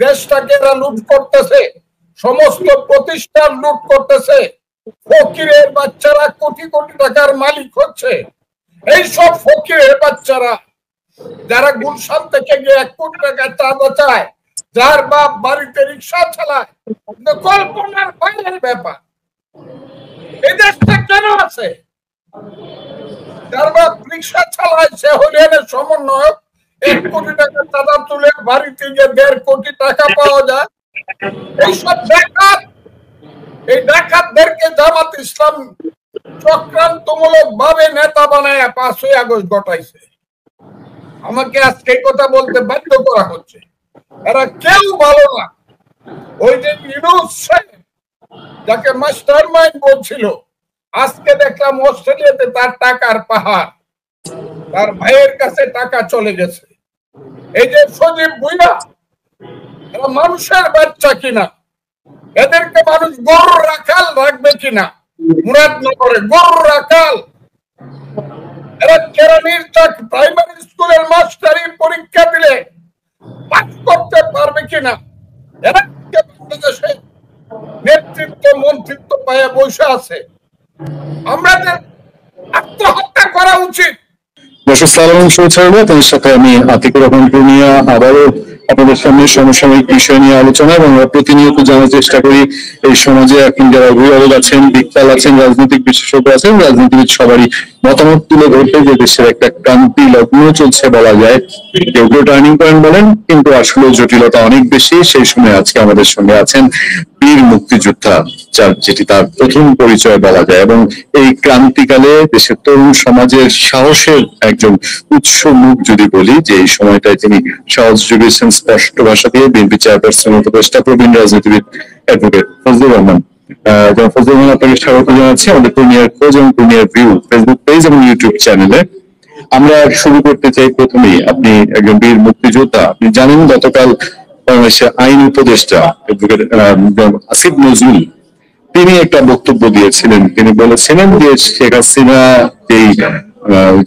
দেশটাকে এরা লুট করতেছে, সমস্ত প্রতিষ্ঠান লুট করতেছে, ফকিরের বাচ্চারা কোটি কোটি টাকার মালিক হচ্ছে। এইসব ফকিরের বাচ্চারা যারা গুলশান থেকে গিয়ে 1 কোটি টাকা চাঁদা চায়, যার বাপ বাড়িতে রিক্সা চালায়, কল্পনার বাইরের ব্যাপার। এই দেশটা কেন আছে? যার বাপ রিক্সা চালায় সে হরিয়ানের সমন্বয়ক, 1 কোটি টাকা চাঁদা তুলে বাড়িতে গিয়ে 1.5 কোটি টাকা পাওয়া যায়। এইসব ডাকাত, এই ডাকাতদেরকে জামাত ইসলাম চক্রান্তমূলক ভাবে নেতা বানায় 5ই আগস্ট ঘটাইছে। আমাকে আজকে কথা বলতে বাধ্য করা হচ্ছে। এরা কেউ ভালো না। ওই যে ইউনূস যাকে মাস্টার মাইন্ড বলছিল, আজকে দেখলাম অস্ট্রেলিয়াতে তার টাকার পাহাড়, তার ভাইয়ের কাছে টাকা চলে গেছে। এই যে সজীব ভুঁইয়া, এরা মানুষের বাচ্চা কিনা? এদেরকে মানুষ গরুর রাখাল রাখবে কিনা? মুরাদনগরে গরুর রাখাল। এরা কেরানির প্রাইমারি স্কুলের মাস্টারি পরীক্ষা দিলে পাস করতে পারবে কিনা? এরা বাংলাদেশে নেতৃত্ব মন্ত্রিত্ব পায়ে বসে আছে। আমাদের আত্মহত্যা করা উচিত। দর্শক সালাম শুভেচ্ছা, তাদের সাথে আমি আতিকুর রহমান পূর্ণিয়া আবারও আপনাদের সামনে সমসাময়িক বিষয় নিয়ে আলোচনা, এবং আমরা প্রতিনিয়ত জানার চেষ্টা করি এই সমাজে এখন যারা অভিভাবক আছেন, বিজ্ঞান আছেন, রাজনৈতিক বিশেষজ্ঞ আছেন, রাজনীতিবিদ সবারই মতামত তুলে ধরতে যে দেশের একটা ক্রান্তি লগ্ন চলছে বলা যায়। কেউ কেউ টার্নিং পয়েন্ট বলেন, কিন্তু আসলে জটিলতা অনেক বেশি। সেই সময় আজকে আমাদের সঙ্গে আছেন বীর মুক্তিযোদ্ধা, যেটি তার প্রথম পরিচয় বলা যায়, এবং এই ক্রান্তিকালে দেশের তরুণ সমাজের সাহসের একজন উৎস মুখ যদি বলি, যে এই সময়টায় তিনি সাহস জুগিয়েছেন স্পষ্ট ভাষা দিয়ে। বিএনপি চেয়ারপারসন উপদেষ্টা প্রবীণ রাজনীতিবিদ অ্যাডভোকেট ফজলুর রহমান। ফজলুর রহমান, আপনাকে স্বাগত জানাচ্ছি আমাদের পূর্ণিয়ার খোঁজ এবং পূর্ণিয়ার ভিউ ফেসবুক পেজ এবং ইউটিউব চ্যানেলে। আমরা শুরু করতে চাই প্রথমেই, আপনি একজন বীর মুক্তিযোদ্ধা। আপনি জানেন গতকাল বাংলাদেশের আইন উপদেষ্টা অ্যাডভোকেট আসিফ নজরুল তিনি একটা বক্তব্য দিয়েছিলেন। তিনি বলেছিলেন যে শেখ হাসিনা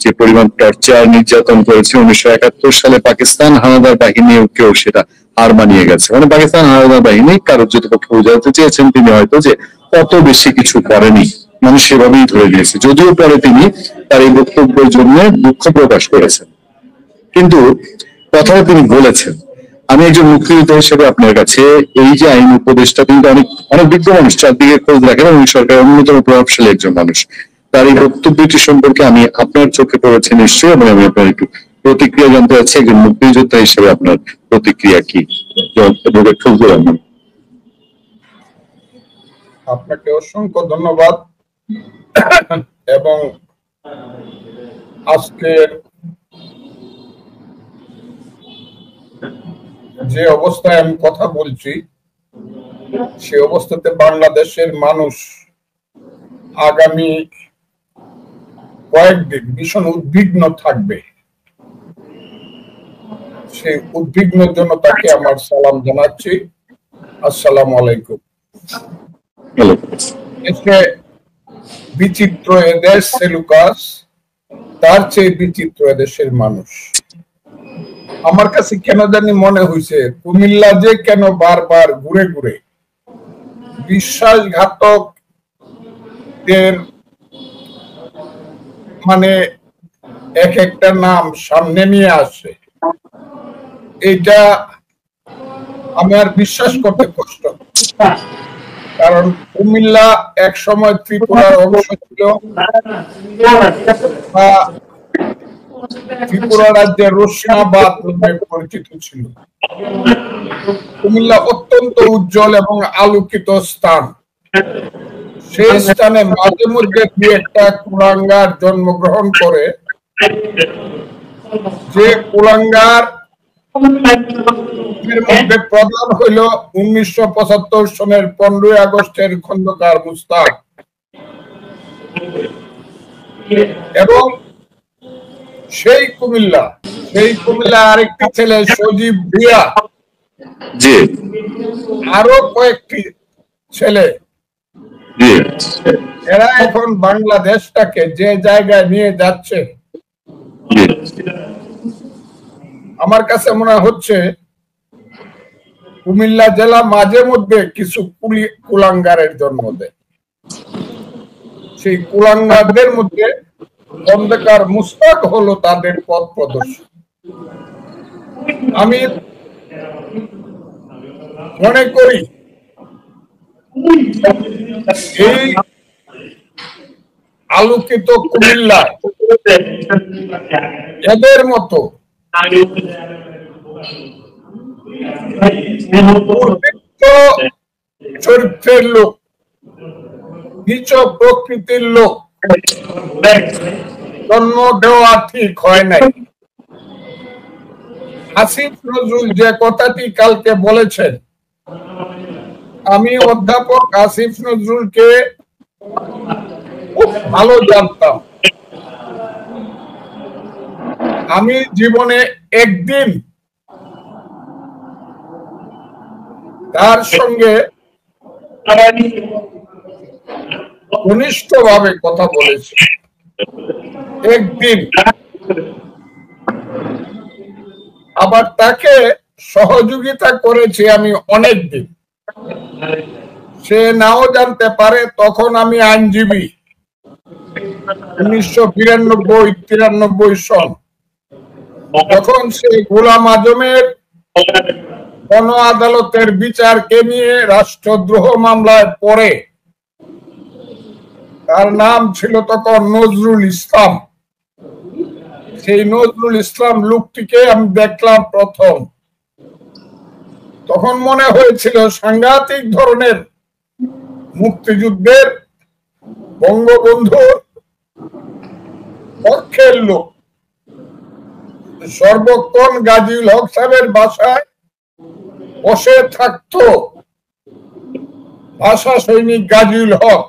যে পরিমাণ টর্চার নির্যাতন করেছে 1971 সালে পাকিস্তান হানাদার বাহিনীকেও সেটা হার মানিয়ে গেছে। মানে পাকিস্তান হানাদার বাহিনী কার্যতপক্ষে বোঝাতে চেয়েছেন তিনি হয়তো যে কত বেশি কিছু করেনি, মানুষ সেভাবেই ধরে দিয়েছে। যদিও পরে তিনি তার এই বক্তব্যের জন্য দুঃখ প্রকাশ করেছেন, কিন্তু কথাটা তিনি বলেছেন। আমি একজন মুক্তিযোদ্ধা হিসেবে আপনার কাছে, এই যে আইন উপদেষ্টা কিন্তু অনেক অনেক বিজ্ঞ মানুষ, চারদিকে খোঁজ রাখেন এবং সরকারের অন্যতম প্রভাবশালী একজন মানুষ, তার এই বক্তব্যটি সম্পর্কে আমি আপনার চোখে পড়েছে নিশ্চয়ই, এবং আমি আপনার একটু প্রতিক্রিয়া জানতে চাচ্ছি। একজন মুক্তিযোদ্ধা হিসেবে আপনার প্রতিক্রিয়া কি? আপনাকে অসংখ্য ধন্যবাদ। এবং আজকের যে অবস্থায় আমি কথা বলছি, সে অবস্থাতে বাংলাদেশের মানুষ আগামী কয়েকদিন ভীষণ উদ্বিগ্ন থাকবে। সেই উদ্বিগ্ন জনতাকে আমার সালাম জানাচ্ছি। আসসালামু আলাইকুম। এসে বিচিত্র এদেশ সেলুকাস, তার চেয়ে বিচিত্র এদেশের মানুষ। আমার কাছে কেন জানি মনে হয়েছে কুমিল্লা যে কেন বারবার ঘুরে ঘুরে বিশ্বাসঘাতকদের মানে এক একটা নাম সামনে নিয়ে আসে, এটা আমি আর বিশ্বাস করতে কষ্ট। কারণ কুমিল্লা এক সময় ত্রিপুরার অংশ ছিল, বা ত্রিপুরা রাজ্যের রোশনাবাদ নামে পরিচিত ছিল। কুমিল্লা অত্যন্ত উজ্জ্বল এবং আলোকিত স্থান। সেই স্থানে মাঝে মধ্যে দুই একটা কুলাঙ্গার জন্মগ্রহণ করে, যে কুলাঙ্গার এর মধ্যে প্রধান হইল 1975 সনের 15 আগস্টের খন্দকার মুস্তাক, এবং সেই কুমিল্লা আরেকটি ছেলে সজীব ভুঁইয়া, আরো কয়েকটি ছেলে, এরা এখন বাংলাদেশটাকে যে জায়গায় নিয়ে যাচ্ছে, আমার কাছে মনে হচ্ছে কুমিল্লা জেলা মাঝে মধ্যে কিছু কুলাঙ্গারের জন্ম দেয়। সেই কুলাঙ্গারদের মধ্যে খন্দকার মুশতাক হলো তাদের পথ প্রদর্শক। আমি মনে করি এই আলোকিত কুমিল্লা এদের মতো চরিত্রের লোক, নিচ প্রকৃতির লোক জন্ম দেওয়া ঠিক হয় নাই। আসিফ নজরুল যে কথাটি কালকে বলেছেন, আমি অধ্যাপক আসিফ নজরুলকে খুব ভালো জানতাম। আমি জীবনে একদিন তার সঙ্গে ঘনিষ্ঠভাবে কথা বলেছি, একদিন। আবার তাকে সহযোগিতা করেছি আমি অনেক দিন। সে নাও জানতে পারে তখন আমি আইনজীবী, 1992-93 সন, তখন সে গোলাম আজমের গণ আদালতের বিচারকে নিয়ে রাষ্ট্রদ্রোহ মামলায় পড়ে। তার নাম ছিল তখন নজরুল ইসলাম। সেই নজরুল ইসলাম লোকটিকে আমি দেখলাম প্রথম। তখন মনে হয়েছিল সাংঘাতিক ধরনের মুক্তিযুদ্ধের বঙ্গবন্ধুর পক্ষের লোক। সর্বক্ষণ গাজীউল হক সাহেবের বাসায় বসে থাকতো ভাষা সৈনিক গাজীউল হক,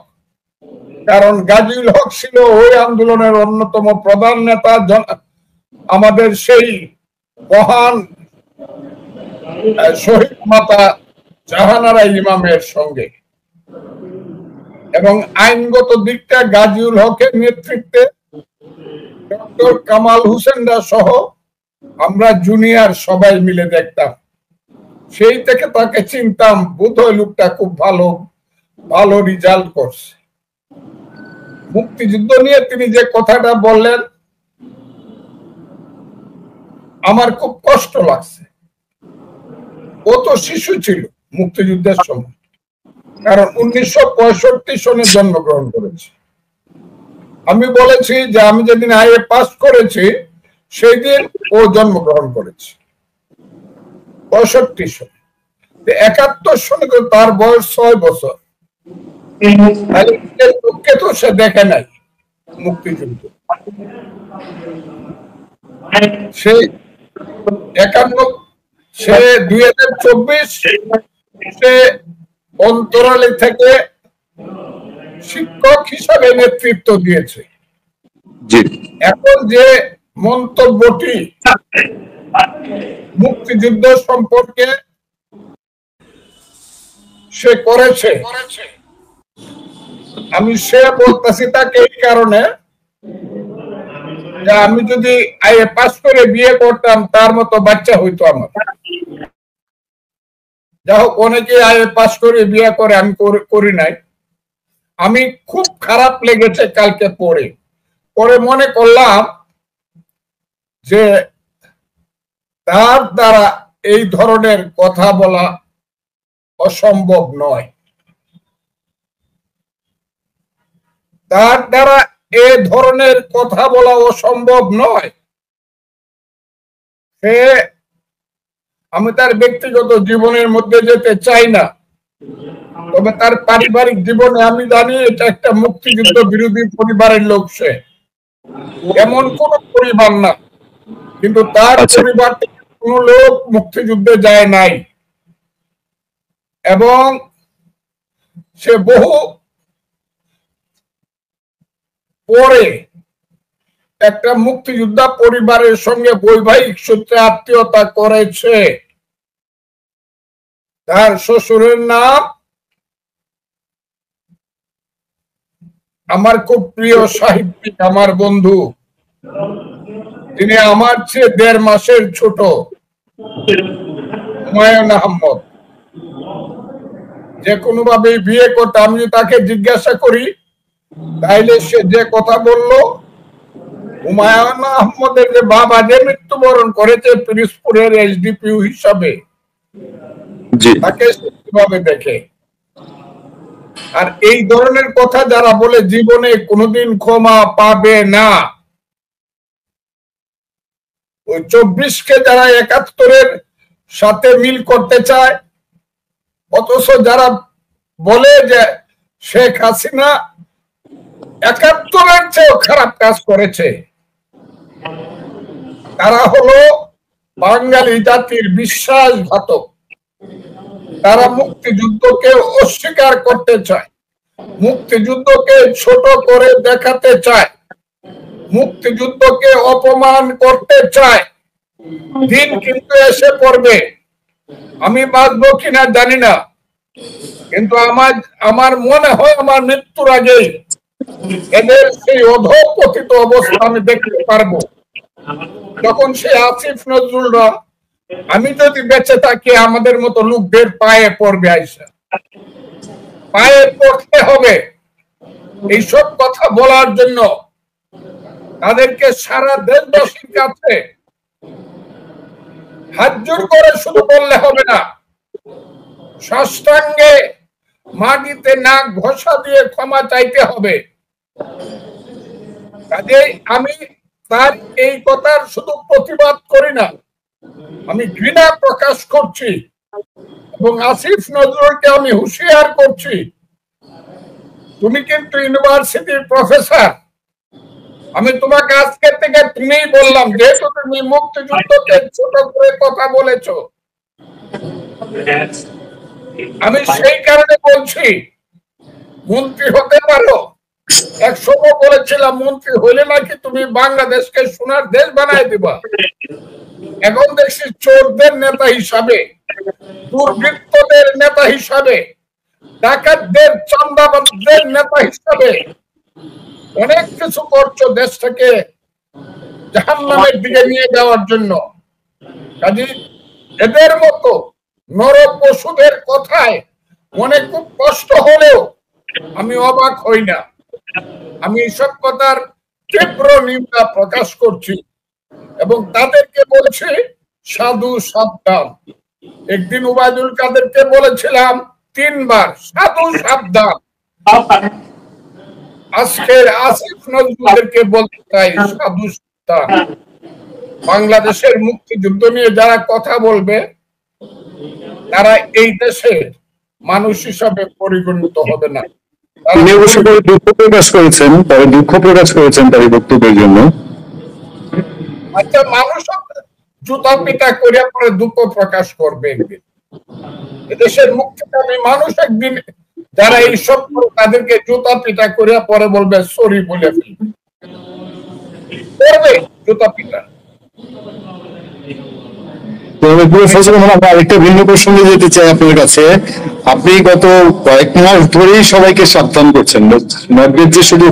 কারণ গাজীউল হক ছিল ওই আন্দোলনের অন্যতম প্রধান নেতা, আমাদের সেই মহান শহীদ মাতা জাহানারা ইমামের সঙ্গে। এবং আইনগত দিকটা গাজীউল হকের নেতৃত্বে ডক্টর কামাল হোসেনরা সহ আমরা জুনিয়র সবাই মিলে দেখতাম। সেই থেকে তাকে চিনতাম, বোধহয় লোকটা খুব ভালো ভালো রেজাল্ট করছে। মুক্তিযুদ্ধ নিয়ে তিনি যে কথাটা বললেন আমার খুব কষ্ট লাগছে। ও তো শিশু ছিল মুক্তিযুদ্ধের সময়, কারণ 1965 সনে জন্মগ্রহণ করেছে। আমি বলেছি যে আমি যেদিন আইএ পাস করেছি সেই দিন ও জন্মগ্রহণ করেছে 65 সনে। 71 সনে তো তার বয়স 6 বছর। লোককে তো সে দেখে নাই মুক্তিযুদ্ধ। সে 51, সে 2024 সে অন্তরালে থেকে শিক্ষক হিসাবে নেতৃত্ব দিয়েছে। এখন যে মন্তব্যটি মুক্তিযুদ্ধ সম্পর্কে সে করেছে, আমি সে বলতেছি তাকে এই কারণে যে আমি যদি আইএ পাস করে বিয়ে করতাম তার মতো বাচ্চা হইতো আমার। যা হোক, অনেকে আইএ পাস করে বিয়ে করে, আমি করি নাই। আমি খুব খারাপ লেগেছে কালকে পরে মনে করলাম যে তার দ্বারা এই ধরনের কথা বলা অসম্ভব নয়। তার দ্বারা এ ধরনের কথা বলা অসম্ভব নয়। আমি তার ব্যক্তিগত জীবনের মধ্যে যেতে চাই না, তবে তার পারিবারিক জীবনে আমি জানি এটা একটা মুক্তিযুদ্ধ বিরোধী পরিবারের লোক। সে এমন কোন পরিবার না, কিন্তু তার পরিবার থেকে কোন লোক মুক্তিযুদ্ধে যায় নাই। এবং সে বহু পরে একটা মুক্তিযোদ্ধা পরিবারের সঙ্গে বৈবাহিক সূত্রে আত্মীয়তা করেছে। তার শ্বশুরের নাম আমার খুব প্রিয় সাহিত্যিক, আমার বন্ধু, তিনি আমার চেয়ে 1.5 মাসের ছোট, হুমায়ুন আহমদ। যে কোনো ভাবে বিয়ে করতে, আমি তাকে জিজ্ঞাসা করি তাইলে সে যে কথা বললো, হুমায়ুন আহমদের যে বাবা যে মৃত্যুবরণ করেছে পিরিজপুরের এসডিপিও হিসাবে, তাকে কিভাবে দেখে। আর এই ধরনের কথা যারা বলে জীবনে কোনোদিন ক্ষমা পাবে না, ওই 24কে যারা 71-এর সাথে মিল করতে চায়, অথচ যারা বলে যে শেখ হাসিনা 71-এর চেয়েও খারাপ কাজ করেছে, তারা হলো বাঙালি জাতির বিশ্বাসঘাতক। তারা মুক্তিযুদ্ধকে অস্বীকার করতে চায়, মুক্তিযুদ্ধকে ছোট করে দেখাতে চায়, মুক্তিযুদ্ধকে অপমান করতে চায়। দিন কিন্তু এসে পড়বে, আমি বাঁচবো কিনা জানি না, কিন্তু আমার মনে হয় আমার মৃত্যুর আগে এদের সেই অধঃপতিত অবস্থা আমি দেখতে পারবো। যখন সে আসিফ নজরুলরা, আমি যদি বেঁচে থাকি, আমাদের মতো লোকদের পায়ে পড়বে, আইসা পায়ে পড়তে হবে এইসব কথা বলার জন্য। তাদেরকে সারা দেশবাসীর কাছে হাত জোড় করে শুধু বললে হবে না, সাষ্টাঙ্গে মাটিতে নাক ঘষা দিয়ে ক্ষমা চাইতে হবে। কাজেই আমি তার এই কথার শুধু প্রতিবাদ করি না, আমি ঘৃণা প্রকাশ করছি এবং আসিফ নজরুলকে আমি হুঁশিয়ার করছি, তুমি কিন্তু ইউনিভার্সিটির প্রফেসর। আমি তোমাকে আজকের থেকে তুমিই বললাম, যেহেতু তুমি মুক্তিযুদ্ধকে ছোট করে কথা বলেছ, আমি সেই কারণে বলছি মন্ত্রী হতে পারো। এক সময় বলেছিলাম মন্ত্রী হইলে নাকি তুমি বাংলাদেশকে সোনার দেশ বানায় দিবা। এখন দেখছি চোরদের নেতা হিসাবে, দুর্বৃত্তদের নেতা হিসাবে, ডাকাতদের চাঁদাবাজদের নেতা হিসাবে অনেক কিছু করছো দেশটাকে জাহান্নামের দিকে নিয়ে যাওয়ার জন্য। কাজে এদের মতো নর পশুদের কথায় মনে খুব কষ্ট হলেও আমি অবাক হই না। আমি এসব কথার তীব্র নিন্দা প্রকাশ করছি এবং তাদেরকে বলছি সাধু সাবধান। একদিন ওবায়দুল কাদেরকে বলেছিলাম 3 বার সাধু সাবধান। আজকের আসিফ নজরুলদেরকে বলতে চাই সাধু সাবধান। বাংলাদেশের মুক্তিযুদ্ধ নিয়ে যারা কথা বলবে তারা এই দেশের মানুষ হিসাবে পরিগণিত হবে না। তিনি অবশ্য দুঃখ প্রকাশ করেছেন, তার এই বক্তব্যের জন্য। আচ্ছা, মানুষ জুতা পিটা করে পরে দুঃখ প্রকাশ করবে একদিন। এদেশের মুক্তিকামী মানুষ একদিন যারা এইসব তাদেরকে জুতা পিটা করে পরে বলবে সরি বলে ফেলবে, করবে জুতা পিটা। আরেকটা ভিন্ন প্রসঙ্গে যেতে চাই আপনার কাছে। আপনি গত কয়েক মাস ধরেই সবাইকে সাবধান করছেন, নর্থ যে শুধু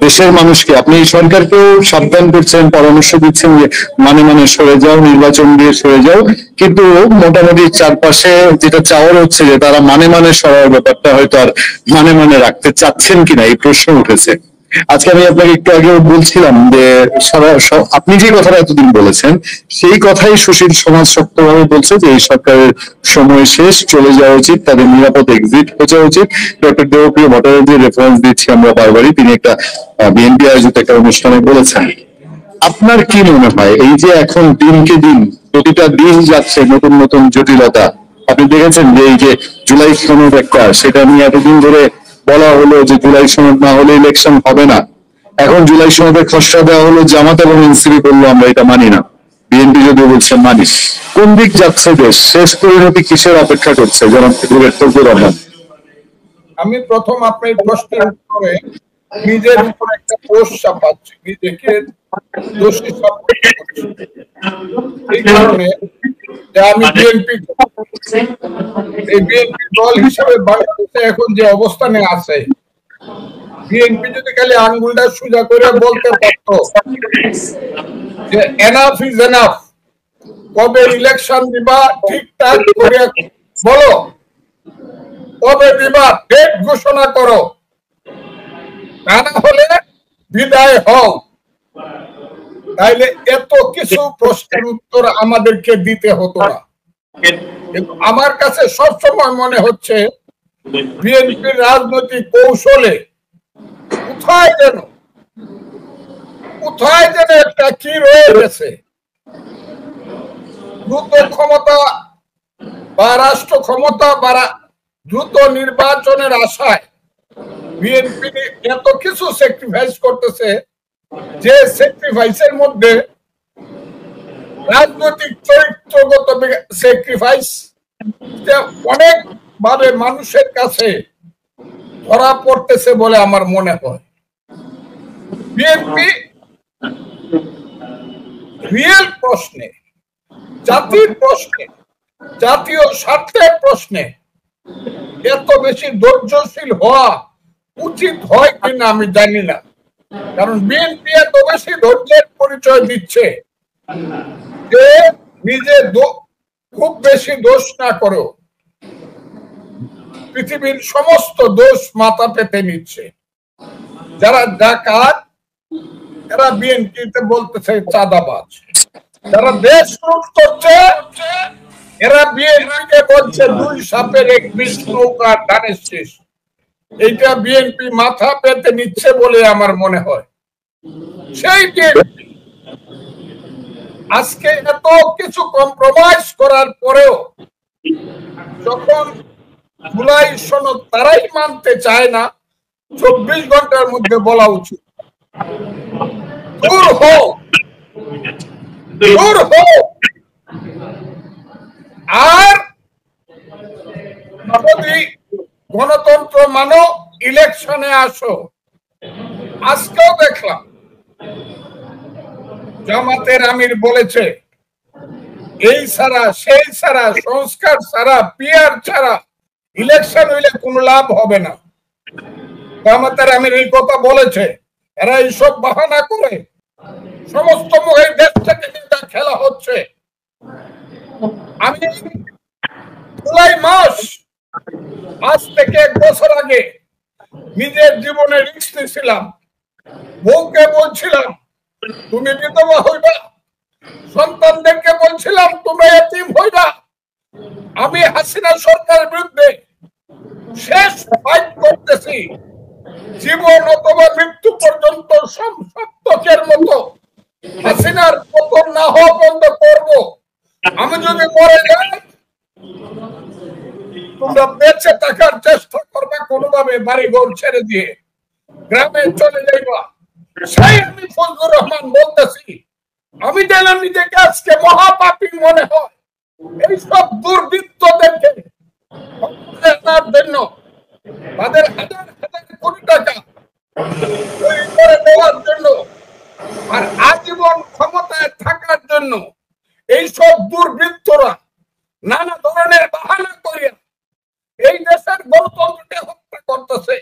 দেশের মানুষকে, আপনি সরকারকেও সাবধান করছেন, পরামর্শ দিচ্ছেন যে মানে সরে যাও, নির্বাচন দিয়ে সরে যাও, কিন্তু মোটামুটি চারপাশে যেটা চাওয়ার হচ্ছে যে তারা মানে সরার ব্যাপারটা হয়তো আর মানে রাখতে চাচ্ছেন কিনা এই প্রশ্ন উঠেছে। আজকে আমি আপনাকে একটু আগে বলছিলাম যে আপনি যে কথাটা এতদিন বলেছেন সেই কথাই সুশীল সমাজ শক্তভাবে বলছে যে এই সরকারের সময় শেষ, চলে যাওয়া উচিত, তাদের নিরাপদ এক্সিট হয়ে যাওয়া উচিত। ডক্টর দেবপ্রিয় ভট্টাচার্যের রেফারেন্স দিচ্ছি আমরা বারবারই, তিনি একটা বিএনপি আয়োজিত একটা অনুষ্ঠানে বলেছেন। আপনার কি মনে হয় এই যে এখন দিনকে দিন প্রতিটা দিন যাচ্ছে নতুন নতুন জটিলতা, আপনি দেখেছেন যে এই যে জুলাই সনদ একটা, সেটা নিয়ে এতদিন ধরে বলা হলো যে জুলাই সনদ না হলে ইলেকশন হবে না, এখন জুলাই সনদের খসড়া দেওয়া হলো, জামাত এবং এনসিপি বললো আমরা এটা মানি না, বিএনপি যদিও বলছে মানি। কোন দিক যাচ্ছে দেশ? শেষ পরিণতি কিসের অপেক্ষা করছে জনাব তৌহিদুর রহমান? আমি প্রথম আপনার প্রশ্নের উত্তরে নিজের উপর একটা দোষ চাপাচ্ছি, নিজেকে দোষী সাব্যস্ত করছি। এই কারণে যে আমি বিএনপি দল হিসেবে বাংলাদেশে এখন যে অবস্থানে আছে, বিএনপি যদি খালি আঙ্গুলটা সোজা করে বলতে পারত যে এনাফ ইজ এনাফ, কবে ইলেকশন দিবা ঠিকঠাক করে বলো, কবে দিবা ডেট ঘোষণা করো, তা না হলে বিদায় হও। তাইলে এত কিছু প্রশ্নের উত্তর আমাদেরকে দিতে হতো না। কিন্তু আমার কাছে সবসময় মনে হচ্ছে বিএনপির রাজনৈতিক কৌশলে কোথায় যেন একটা কি রয়ে গেছে। দ্রুত ক্ষমতা বা রাষ্ট্র ক্ষমতা বা দ্রুত নির্বাচনের আশায় বিএনপি এত কিছু স্যাক্রিফাইস করতেছে, যে স্যাক্রিফাইসের মধ্যে রাজনৈতিক চরিত্রগত স্যাক্রিফাইস অনেক ভাবে মানুষের কাছে ধরা পড়তেছে বলে আমার মনে হয়। বিএনপি রিয়েল প্রশ্নে, জাতির প্রশ্নে, জাতীয় স্বার্থের প্রশ্নে এত বেশি ধৈর্যশীল হওয়া উচিত হয় কিনা আমি জানি না। কারণ বিএনপি এত বেশি ধৈর্যের পরিচয় দিচ্ছে যে নিজে খুব বেশি দোষ না করেও পৃথিবীর সমস্ত দোষ মাথা পেতে নিচ্ছে। যারা ডাকাত এরা বিএনপিতে বলতেছে চাঁদাবাজ, যারা দেশ লুট করছে এরা বিএনপিকে বলছে দুই সাপের এক বিষ নৌকা ধানের শেষ। এইটা বিএনপি মাথা পেতে নিচ্ছে বলে আমার মনে হয়। সেই বিএনপি আজকে এত কিছু কম্প্রোমাইজ করার পরেও যখন জুলাই সনদ তারাই মানতে চায় না, 24 ঘন্টার মধ্যে বলা উচিত দূর হোক, দূর হোক। আর যদি গণতন্ত্র মানো ইলেকশনে আসো। আজকেও দেখলাম জামাতের আমির বলেছে এই ছাড়া সেই ছাড়া সংস্কার ছাড়া পিয়ার ছাড়া ইলেকশন হইলে কোনো লাভ হবে না। জামাতের আমির এই কথা বলেছে। এরা এইসব বাহানা করে সমস্ত এই দেশ থেকে কিন্তু খেলা হচ্ছে। আমি জুলাই মাস আজ থেকে 1 বছর আগে নিজের জীবনে রিস্ক নিয়েছিলাম। বউকে বলছিলাম তুমি বিধবা হইবা, সন্তানদেরকে বলছিলাম তোমরা এতিম হইবা। আমি হাসিনা সরকারের বিরুদ্ধে শেষ ফাইট করতেছি। জীবন অথবা মৃত্যু পর্যন্ত সত্যকের মতো হাসিনার পতন না হওয়া বন্ধ করব। আমি যদি মরে যাই তোমরা বেঁচে থাকার চেষ্টা করবে, কোনোভাবে বাড়ি ঘর ছেড়ে দিয়ে গ্রামে চলে যাইবা। সেই আমি ফজলুর রহমান বলতেছি। আমি যেন নিজেকে আজকে মহাপাপী মনে হয় এইসব দুর্বৃত্তদেরকে জন্য তাদের হাজার হাজার কোটি টাকা তৈরি করে দেওয়ার জন্য আর আজীবন ক্ষমতায় থাকার জন্য এইসব দুর্বৃত্তরা নানা ধরনের বাহানা করিয়া এই দেশের গণতন্ত্রকে হত্যা করতেছে,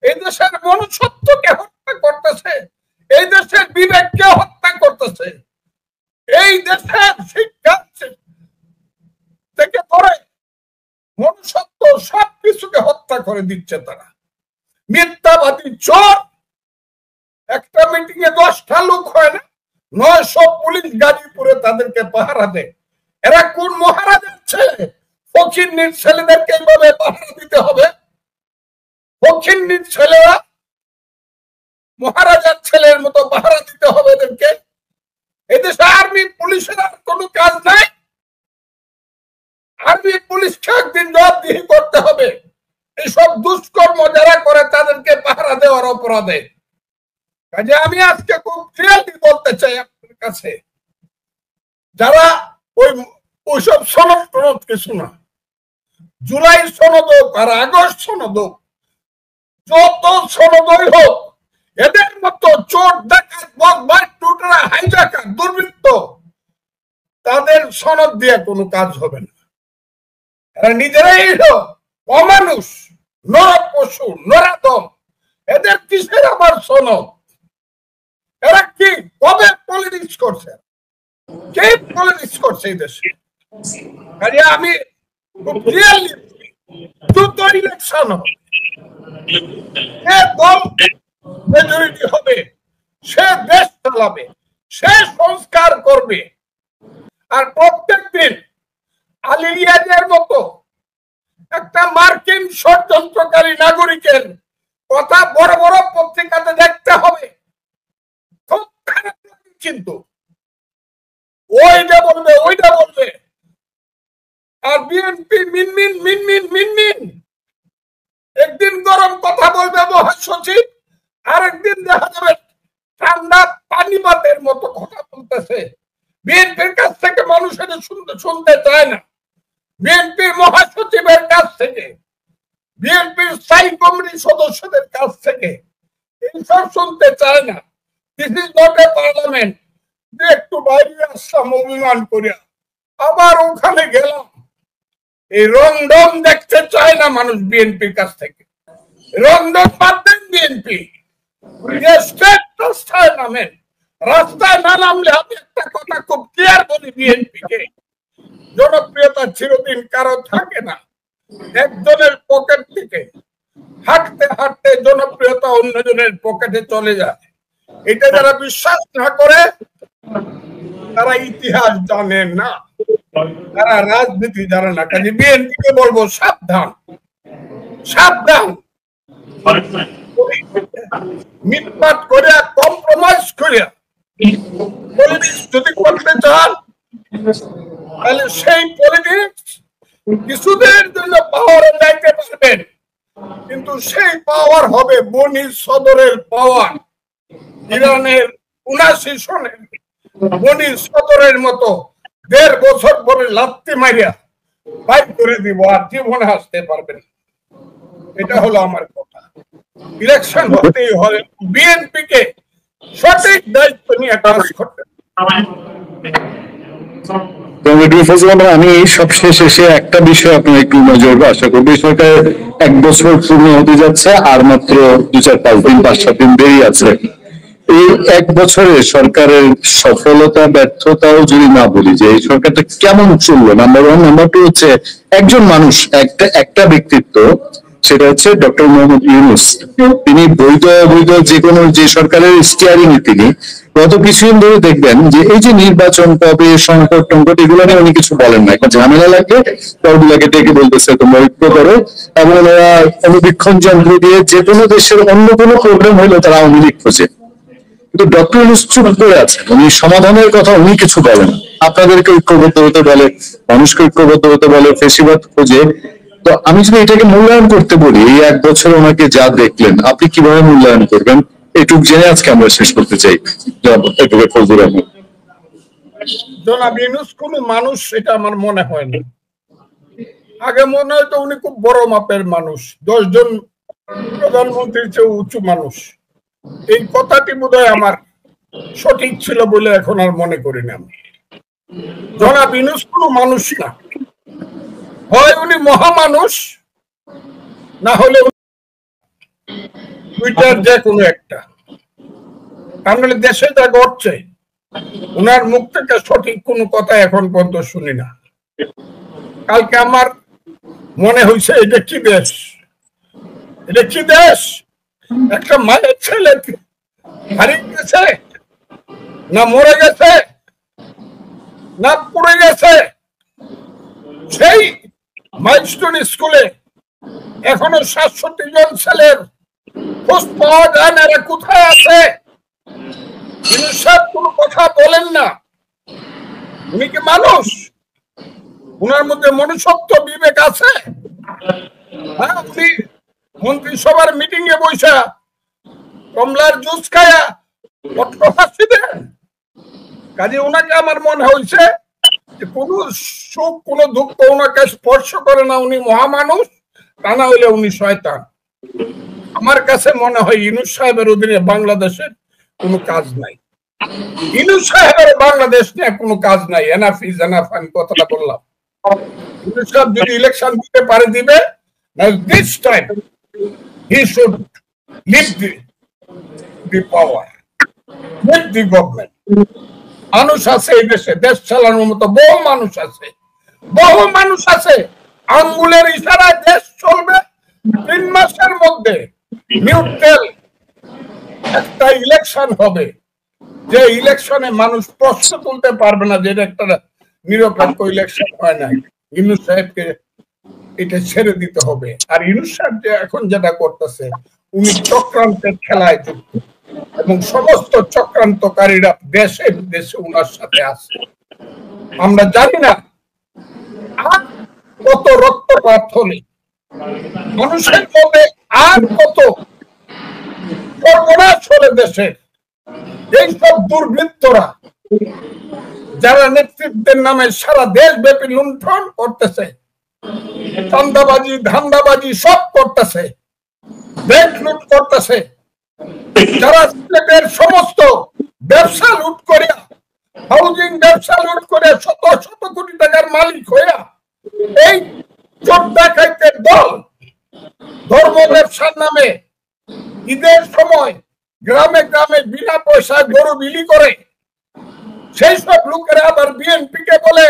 এই দেশের মনুষ্যত্বকে হত্যা করতেছে, এই দেশের বিবেককে হত্যা করতেছে, এই দেশের শিক্ষা থেকে ধরে মনুষ্যত্ব সবকিছুকে হত্যা করে দিচ্ছে তারা। মিথ্যাবাদী চোর। একটা মিটিং এ 10টা লোক হয় না, 900 পুলিশ গাজীপুরে তাদেরকে পাহারা দেয়। এরা কোন মহারাজার ছেলে? ফকিন্নির ছেলেদেরকে এইভাবে পাহারা দিতে হবে? ফকিন্নির ছেলেরা মহারাজার ছেলের মতো পাহারা দিতে হবে এদেরকে? এদেশে আর্মি পুলিশের আর কোনো কাজ নাই? আর্মি পুলিশকে একদিন জবাবদিহি করতে হবে এইসব দুষ্কর্ম যারা করে তাদেরকে পাহারা দেওয়ার অপরাধে। কাজে আমি আজকে খুব ক্লিয়ারলি বলতে চাই আপনার কাছে, যারা ওইসব সনদ টনদ কিছু না, জুলাই সনদ হোক আর আগস্ট সনদ হোক, যত সনদই হোক, এদের মতো চোর ডাকাত বকবাস টুটরা হাইজাকার দুর্বৃত্ত তাদের সনদ দিয়ে কোনো কাজ হবে না। এরা নিজেরাই অমানুষ, নর পশু, নরাদম। এদের কিসের আবার সনদ? এরা কি কবে পলিটিক্স করছে? কে পলিটিক্স করছে এই দেশে? আমি দ্রুত ইলেকশন হবে, যে দল মেজরিটি হবে সে দেশ চালাবে, সে সংস্কার করবে। আর প্রত্যেক দিন আলী রিয়াজের মতো একটা মার্কিন ষড়যন্ত্রকারী নাগরিকের কথা বড় বড় পত্রিকাতে দেখতে হবে, খুব খারাপ লাগে। কিন্তু ওইটা বলবে ওইটা বলবে, আর বিএনপি মিনমিন মিনমিন মিনমিন, একদিন গরম কথা বলবে মহাসচিব, আরেকদিন দেখা যাবে ঠান্ডা পানিপাতের মতো কথা বলতেছে। বিএনপির কাছ থেকে মানুষ এটা শুনতে চায় না, বিএনপির মহাসচিবের কাছ থেকে, বিএনপির স্থায়ী কমিটির সদস্যদের কাছ থেকে এইসব শুনতে চায় না। This is not a parliament যে একটু বাইরে আসলাম অভিমান করিয়া আবার ওখানে গেলাম, এই রংডং দেখতে চায় না মানুষ বিএনপির কাছ থেকে। রংডং বাদ দেন, বিএনপি রাস্তায় নামেন। রাস্তায় না নামলে আমি একটা কথা খুব ক্লিয়ার বলি, বিএনপি কে জনপ্রিয়তা চিরদিন কারো থাকে না, একজনের পকেট থেকে হাঁটতে হাঁটতে জনপ্রিয়তা অন্যজনের পকেটে চলে যায়। এটা যারা বিশ্বাস না করে তারা ইতিহাস জানে না, তারা রাজনীতি জানে না। কাজে বিএনপি কে বলবো সাবধান, সাবধান। মিটমাট করে কম্প্রোমাইজ করে পলিটিক্স যদি করতে চান তাহলে সেই পলিটিক্স কিছুদের জন্য পাওয়ারে যাইতে পারবেন, কিন্তু সেই পাওয়ার হবে বনি সদরের পাওয়ার, ইরানের ৭৯ সনের বনি সদরের মতো ১.৫ বছর পরে লাত্তি মারিয়া বাইক করে দিব, আর জীবনে আসতে পারবেন। এটা হলো আমার কথা। ইলেকশন হতেই হবে, বিএনপি কে সঠিক দায়িত্ব নিয়ে কাজ করতে। আমি সবশেষ এসে একটা বিষয় আপনার একটু নজর আশা করবো, সরকার ১ বছর পূর্ণ হতে যাচ্ছে, আর মাত্র ২-৪-৫ দিন ৫-৭ দিন দেরি আছে। এই ১ বছরে সরকারের সফলতা ব্যর্থতাও যদি না বলি, যে এই সরকারটা কেমন চললো, নাম্বার 1। নাম্বার 2 হচ্ছে একজন মানুষ, একটা ব্যক্তিত্ব, সেটা হচ্ছে ডক্টর মোহাম্মদ ইউনূস। তিনি বৈধ অবৈধ যে কোনো যে সরকারের স্টিয়ারিং তিনি গত কিছুদিন ধরে দেখবেন যে এই যে নির্বাচন কবে, সংকট টঙ্কট, এগুলো নিয়ে উনি কিছু বলেন না। একটা ঝামেলা লাগবে দলগুলোকে ডেকে বলতেছে তোমরা ঐক্য করো, এবং ওরা অনুবীক্ষণ যন্ত্র দিয়ে যে কোনো দেশের অন্য কোনো প্রবলেম হইলো তারা আওয়ামী লীগ খোঁজে। কিন্তু ডক্টর ইউনূস চুপ করে আছে, উনি সমাধানের কথা উনি কিছু বলেন। আপনাদেরকে ঐক্যবদ্ধ হতে বলে, মানুষকে ঐক্যবদ্ধ হতে বলে, ফেসিবাদ খোঁজে। তো আমি যদি এটাকে মূল্যায়ন করতে বলি, এই ১ বছর ওনাকে যা দেখলেন, আপনি কিভাবে মূল্যায়ন করবেন? এটুক জেনে আজকে আমরা শেষ করতে চাই। জনাব ইউনূস কোন মানুষ এটা আমার মনে হয় না। আগে মনে হয়তো উনি খুব বড় মাপের মানুষ, ১০ জন প্রধানমন্ত্রীর চেয়ে উঁচু মানুষ। এই কথাটি বোধহয় আমার সঠিক ছিল বলে এখন আর মনে করি না। আমি জনাব ইউনূস কোন মানুষ না, হয় উনি মহামানুষ, না হলে দুইটার যে কোনো একটা। তাহলে দেশে যা ঘটছে উনার মুখ থেকে সঠিক কোনো কথা এখন পর্যন্ত শুনি না। কালকে আমার মনে হয়েছে এটা কি দেশ, এটা কি দেশ? একটা মায়ের ছেলে হারিয়ে গেছে, না মরে গেছে, না পড়ে গেছে। সেই মাইলস্টোন স্কুলে এখনো ৬৭ জন ছেলের খোঁজ পাওয়া যায় না, এরা কোথায় আছে? ইউনূস সাহেব কোনো কথা বলেন না। উনি কি মানুষ? উনার মধ্যে মনুষ্যত্ব বিবেক আছে? হ্যাঁ, উনি মন্ত্রিসভার মিটিং এ বসে কমলার জুস খায়া হাসি দেন। কাজে ওনাকে আমার মনে হয়েছে যে কোন সুখ কোন দুঃখ ওনাকে স্পর্শ করে না, উনি মহামানুষ, তা না হইলে উনি শয়তান। আমার কাছে মনে হয় ইউনূস সাহেবের অধীনে বাংলাদেশের কোনো কাজ নাই। ইউনূস সাহেবের বাংলাদেশ নিয়ে কোনো কাজ নাই। এনাফ ইজ এনাফ, আমি কথাটা বললাম। ইউনূস সাহেব যদি ইলেকশন দিতে পারে দিবে, this time he should leave the power, leave the government. মানুষ আছে এই দেশে, দেশ চালানোর মতো বহু মানুষ আছে, বহু মানুষ আছে। আঙ্গুলের ইশারায় দেশ চলবে, নিউট্রাল একটা ইলেকশন হবে, যে ইলেকশনে মানুষ প্রশ্ন তুলতে পারবে না, যেটা একটা নিরপেক্ষ ইলেকশন হয় না। ইউনূস সাহেবকে এটা ছেড়ে দিতে হবে। আর ইউনূস সাহেব যে এখন যেটা করতেছে, উনি চক্রান্তের খেলায় যুক্ত এবং সমস্ত চক্রান্তকারীরা দেশে বিদেশে উনার সাথে আছে। আমরা জানি না আর কত রক্তপাত হলে মানুষের মধ্যে আর কত সর্বনাশ হলে দেশে এইসব দুর্বৃত্তরা যারা নেতৃত্বের নামে সারা দেশব্যাপী লুণ্ঠন করতেছে, চাঁদাবাজি ধান্দাবাজি সব করতেছে, ব্যাংক লুট করতেছে, যারা সিলেটের সমস্ত ব্যবসা লুট করিয়া, হাউজিং ব্যবসা লুট করে শত শত কোটি টাকার মালিক হইয়া এই চোর ডাকাইতের দল ধর্ম ব্যবসার নামে ঈদের সময় গ্রামে গ্রামে বিনা পয়সায় গরু বিলি করে, সেই সব লোকেরা আবার বিএনপি কে বলে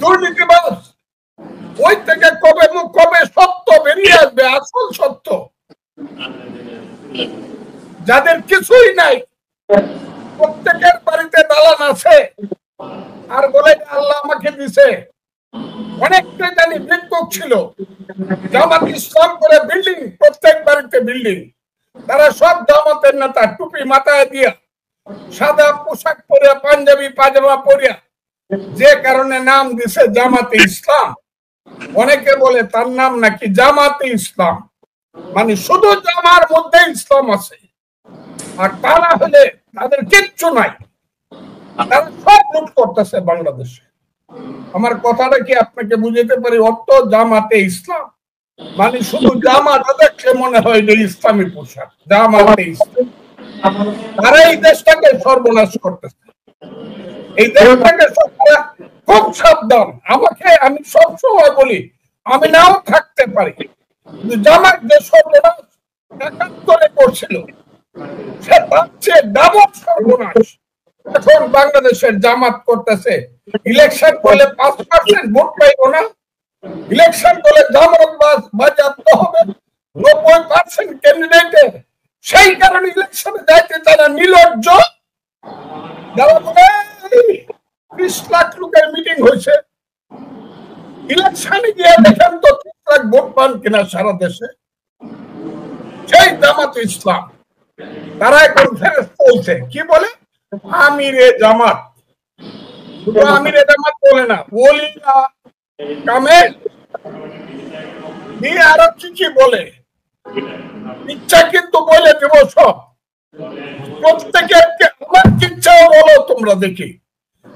দুর্নীতিবাজ। ওই থেকে কবে সত্য বেরিয়ে আসবে, আসল সত্য। যাদের কিছুই নাই, প্রত্যেকের বাড়িতে দালান আছে, আর বলে আল্লাহ আমাকে দিছে। অনেকটা জানি ভিক্ষুক ছিল, জামাত ইসলাম করে বিল্ডিং, প্রত্যেক বাড়িতে বিল্ডিং। তারা সব জামাতের নেতা, টুপি মাথায় দিয়া, সাদা পোশাক পরিয়া, পাঞ্জাবি পাজামা পরিয়া, যে কারণে নাম দিছে জামাতে ইসলাম। অনেকে বলে তার নাম নাকি জামাতে ইসলাম, মানে শুধু জামার মধ্যে ইসলাম আছে, আর তা না হলে তাদের কিচ্ছু নাই। তারা সব লুট করতেছে বাংলাদেশে। আমার কথাটা কি আপনাকে বুঝাতে পারি? অর্থ জামাতে ইসলাম মানে শুধু জামাটা দেখলে মনে হয় যে ইসলামী পোশাক, জামাতে ইসলাম। তারা এই দেশটাকে সর্বনাশ করতেছে, এই দেশটাকে খুব সাবধান। আমি সবসময় বলি, আমি নাও থাকতে পারি, জামাত যে সর্বনাশ ৭১ করছিল, সে ভাবছে ডাবল সর্বনাশ এখন বাংলাদেশের জামাত করতেছে। ইলেকশন করলে ৫% ভোট পাইব না, ইলেকশন করলে জামাত বাজেয়াপ্ত হবে ৯০% ক্যান্ডিডেটের। সেই কারণে ইলেকশনে যাইতে তারা নির্লজ্জ। যারা বলে ৩০ লাখ লোকের মিটিং হয়েছে, ইলেকশনে গিয়ে দেখেন তো ৩০ লাখ ভোট পান কিনা সারা দেশে। সেই জামাত ইসলাম তারা এখন ফেরত চলছে, কি বলে আমিরে জামাত। শুধু আমিরে জামাত বলে না, ওলিয়া কামেল নিয়ে আরো কি বলে, ইচ্ছা কিন্তু বলে দেব সব। প্রত্যেকে আমার ইচ্ছাও বলো তোমরা, দেখি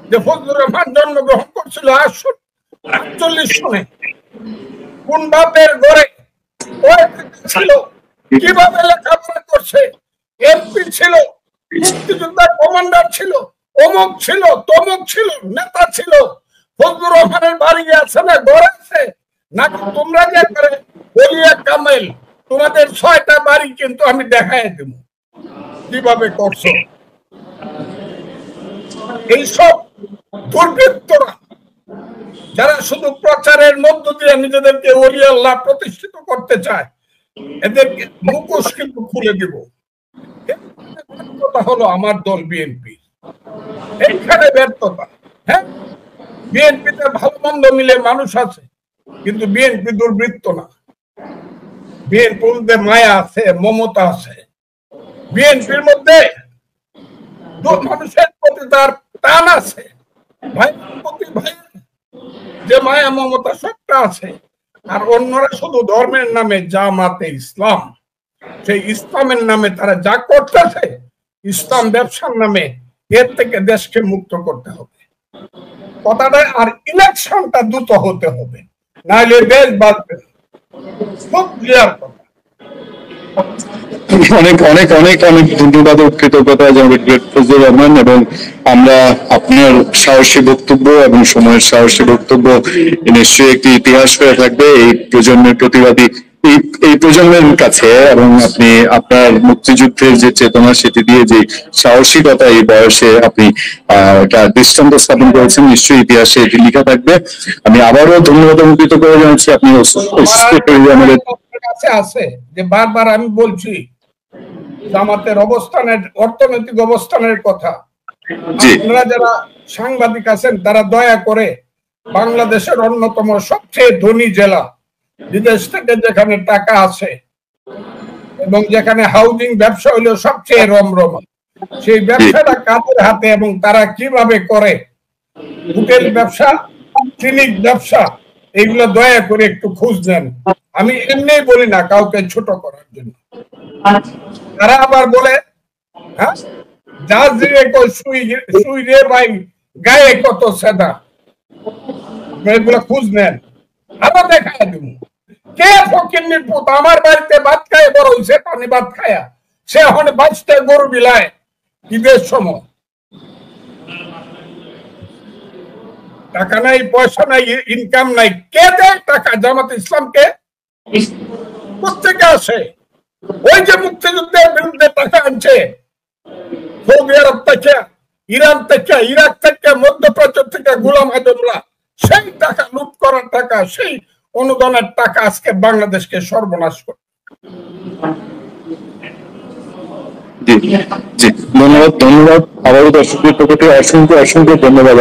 যে ফজলুর রহমান জন্মগ্রহণ করছিল 48 সনে, কোন বাপের ঘরে ছিল, কিভাবে লেখাপড়া করছে, এমপি ছিল, মুক্তিযোদ্ধা কমান্ডার ছিল, অমুক ছিল, তমুক ছিল, নেতা ছিল। ফজলুর রহমানের বাড়ি আছে না, ঘর আছে নাকি? তোমরা যে করে বলিয়া কামেল, তোমাদের ৬টা বাড়ি কিন্তু আমি দেখাই দেব কিভাবে করছো। এইসব দুর্বৃত্তরা যারা শুধু প্রচারের মধ্য দিয়ে নিজেদেরকে ওলি আল্লাহ প্রতিষ্ঠিত করতে চায়, এদেরকে মুখোশ কিন্তু খুলে দিব। ব্যর্থতা হলো আমার দল বিএনপি, এইখানে ব্যর্থতা। হ্যাঁ, বিএনপিতে ভালো মন্দ মিলে মানুষ আছে, কিন্তু বিএনপি দুর্বৃত্ত না। বিএনপির মধ্যে মায়া আছে, মমতা আছে। বিএনপির মধ্যে মানুষের প্রতি তার টান আছে, ভাইয়ের প্রতি ভাইয়ের যে মায়া মমতা সবটা আছে। আর অন্যরা শুধু ধর্মের নামে জামাতে ইসলাম, সেই ইসলামের নামে তারা যা করতেছে, ইসলাম ব্যবসার নামে, এর থেকে দেশকে মুক্ত করতে হবে কথাটা। আর ইলেকশনটা দ্রুত হতে হবে, নাহলে দেশ বাঁচবে। খুব ক্লিয়ার কথা। অনেক অনেক অনেক অনেক ধন্যবাদ ও কৃতজ্ঞতা জনাব ফজলুর রহমান। এবং আমরা আপনার সাহসী বক্তব্য এবং সময়ের সাহসী বক্তব্য নিশ্চয়ই একটি ইতিহাস হয়ে থাকবে এই প্রজন্মের প্রতিবাদী, এই প্রজন্মের কাছে। এবং আপনি আপনার মুক্তিযুদ্ধের যে চেতনা, সেটি দিয়ে যে সাহসিকতা এই বয়সে আপনি দৃষ্টান্ত স্থাপন করেছেন, নিশ্চয়ই ইতিহাসে এটি লেখা থাকবে। আমি আবারও ধন্যবাদ এবং কৃতজ্ঞতা জানাচ্ছি। আপনি আমাদের কাছে আছে যে বারবার আমি বলছি জামাতের অবস্থানের, অর্থনৈতিক অবস্থানের কথা। আপনারা যারা সাংবাদিক আছেন তারা দয়া করে বাংলাদেশের অন্যতম সবচেয়ে ধনী জেলা, বিদেশ থেকে যেখানে টাকা আছে এবং যেখানে হাউজিং ব্যবসা হলো সবচেয়ে রমরমা, সেই ব্যবসাটা কাদের হাতে এবং তারা কিভাবে করে, হোটেল ব্যবসা, ক্লিনিক ব্যবসা, এগুলো দয়া করে একটু খোঁজ নেন। আমি এমনি বলি না কাউকে ছোট করার জন্য। তারা আবার বলে হ্যাঁ সুই রে ভাই গায়ে কত সেদা, এগুলো খোঁজ নেন, আবার দেখা দিব কে ফকিন্নির পুত আমার বাড়িতে ভাত খায় বড় হইছে, পানি ভাত খায়া সে এখন বাঁচতে গরু বিলায় ঈদের সময়। টাকা নাই, পয়সা নাই, ইনকাম নাই, কে দেয় টাকা জামাত ইসলামকে? কোথেকে আসে? ওই যে মুক্তিযুদ্ধের বিরুদ্ধে টাকা আনছে সৌদি আরব থেকে, ইরান থেকে, ইরাক থেকে, মধ্যপ্রাচ্য থেকে গোলাম আজমরা, সেই টাকা লুট করার টাকা, সেই অনুদানের টাকা আজকে বাংলাদেশকে সর্বনাশ করে। জি জি, ধন্যবাদ। আবারও দর্শকদের পক্ষ থেকে অসংখ্য ধন্যবাদ।